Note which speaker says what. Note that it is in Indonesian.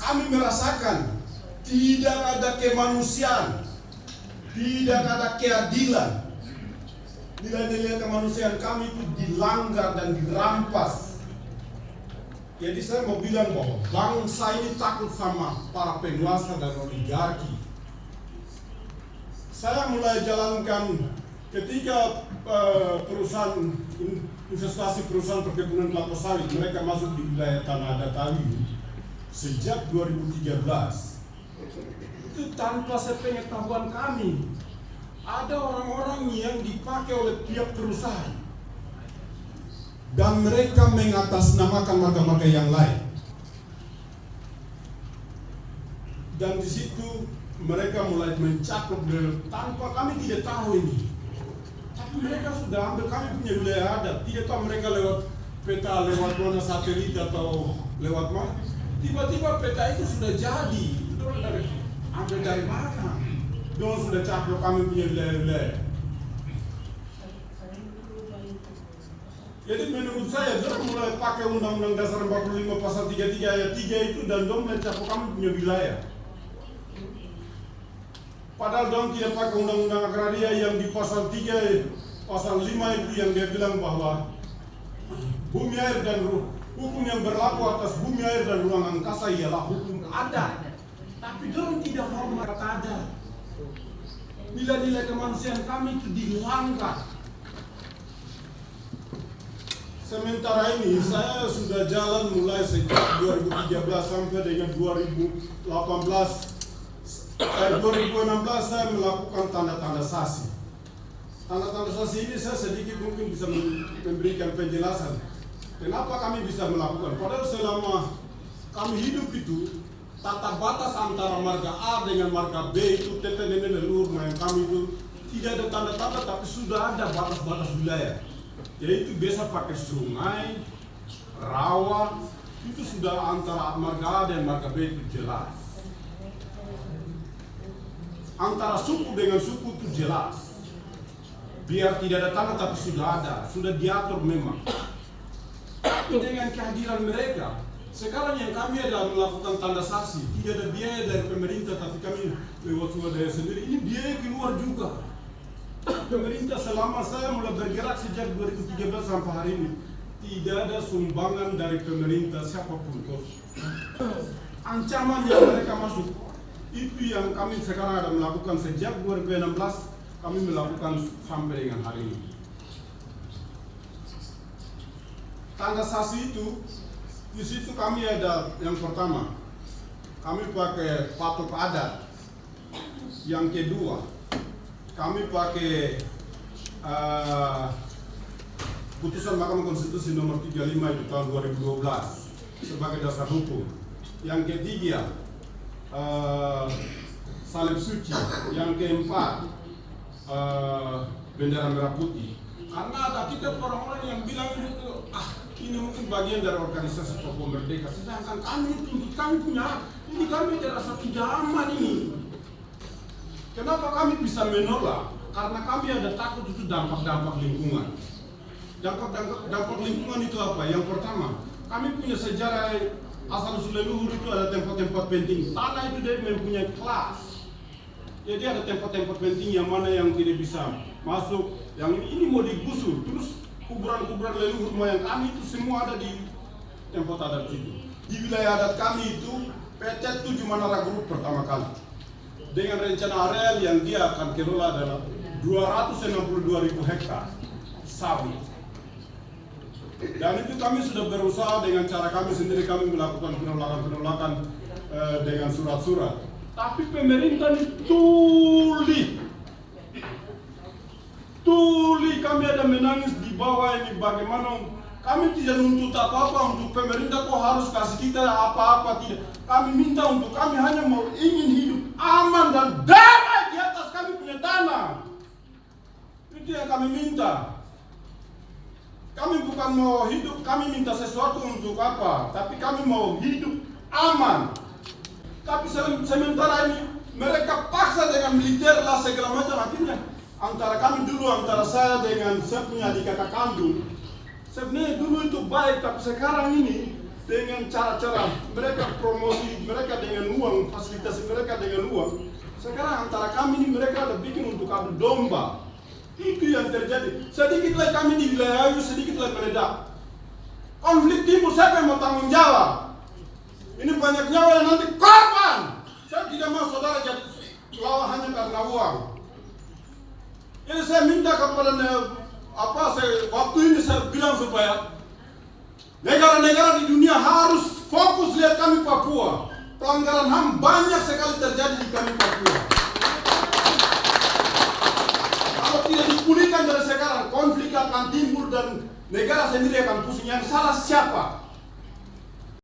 Speaker 1: kami merasakan tidak ada kemanusiaan, tidak ada keadilan. Nilai-nilai kemanusiaan kami itu dilanggar dan dirampas. Jadi saya mau bilang bahwa bangsa ini takut sama para penguasa dan oligarki. Saya mulai jalankan ketika perusahaan investasi perusahaan perkebunan kelapa sawit mereka masuk di wilayah Tanah Adat Tawi sejak 2013. Itu tanpa sepengetahuan kami. Ada orang-orang yang dipakai oleh pihak perusahaan dan mereka mengatasnamakan marga-marga yang lain. Dan di situ mereka mulai mencakup tanpa kami tidak tahu ini. Tapi mereka sudah ambil kami punya wilayah adat. Tidak tahu mereka lewat peta, lewat mana satelit atau lewat mana. Tiba-tiba peta itu sudah jadi. Itu ambil dari mana? Dong sudah cakup kami punya wilayah-wilayah. Jadi menurut saya, dong mulai pakai Undang-Undang Dasar 45 Pasal 33 Ayat 3 itu dan dong mencakup kami punya wilayah. Padahal dong tidak pakai Undang-Undang Agraria yang di Pasal 3, Pasal 5 itu yang dia bilang bahwa bumi air dan hukum yang berlaku atas bumi air dan ruang angkasa ialah hukum adat. Tapi dong tidak mau kata adat. Nilai-nilai kemanusiaan kami itu dilanggar. Sementara ini saya sudah jalan mulai sejak 2013 sampai dengan 2016 saya melakukan tanda-tanda sasi. Tanda-tanda sasi ini saya sedikit mungkin bisa memberikan penjelasan. Kenapa kami bisa melakukan? Padahal selama kami hidup itu tata batas antara marga A dengan marga B itu tete nenek leluhur yang kami itu tidak ada tanda-tanda tapi sudah ada batas-batas wilayah. Yaitu biasa pakai sungai, rawa, itu sudah antara marga A dan marga B itu jelas. Antara suku dengan suku itu jelas. Biar tidak ada tanda tapi sudah ada, sudah diatur memang. Dengan kehadiran mereka, sekarang yang kami adalah melakukan tanda saksi, tidak ada biaya dari pemerintah, tapi kami lewat swadaya sendiri. Ini biaya keluar juga. Pemerintah selama saya mulai bergerak sejak 2013 sampai hari ini, tidak ada sumbangan dari pemerintah siapapun. Ancaman yang mereka masuk, itu yang kami sekarang ada melakukan sejak 2016, kami melakukan sampai dengan hari ini. Tanda saksi itu, di situ kami ada yang pertama, kami pakai patok adat. Yang kedua, kami pakai putusan Mahkamah Konstitusi nomor 35 itu tahun 2012 sebagai dasar hukum. Yang ketiga, salib suci. Yang keempat, bendera merah putih. Karena ada kita orang-orang yang bilang itu, ini mungkin bagian dari organisasi Papua Merdeka. Sedangkan kami punya, ini kami adalah satu zaman ini. Kenapa kami bisa menolak? Karena kami ada takut itu dampak-dampak lingkungan. Dampak lingkungan itu apa? Yang pertama, kami punya sejarah asal-usul leluhur itu ada tempat-tempat penting. Tanah itu dia mempunyai kelas. Jadi ada tempat-tempat penting yang mana yang tidak bisa masuk. Yang ini mau digusur. Terus kuburan-kuburan leluhur moyang kami itu semua ada di tempat adat itu. Di wilayah adat kami itu PT 7 Manara Group pertama kali. Dengan rencana areal yang dia akan kelola adalah 262.000 hektar sawit. Dan itu kami sudah berusaha dengan cara kami sendiri, kami melakukan penolakan dengan surat-surat. Tapi pemerintah ini tuli kami ada menangis di bawah ini bagaimana kami tidak menuntut apa-apa untuk pemerintah kok harus kasih kita apa-apa, tidak. Kami minta untuk kami hanya mau ingin hidup aman dan damai di atas kami punya tanah. Itu yang kami minta. Kami bukan mau hidup, kami minta sesuatu untuk apa, tapi kami mau hidup aman. Tapi sementara ini mereka paksa dengan militer lah segala macam. Akhirnya antara kami dulu, antara saya dengan saya punya adik kakak kandung, sebenarnya dulu itu baik, tapi sekarang ini dengan cara-cara mereka promosi, mereka uang, fasilitasi mereka dengan uang. Sekarang antara kami ini mereka ada bikin untuk adu domba. Itu yang terjadi. Sedikit lagi kami di wilayah Ayu, sedikit lagi meledak. Konflik timur, siapa yang mau tanggung jawab? Ini banyak nyawa yang nanti korban. Saya tidak mau saudara jadi lawan hanya karena uang. Jadi saya minta kepada waktu ini saya bilang supaya negara-negara di dunia harus fokus lihat kami Papua. Pelanggaran HAM banyak sekali terjadi di kami Papua. Kalau tidak dipulihkan dari sekarang, konflik akan timbul dan negara sendiri akan pusing. Yang salah siapa?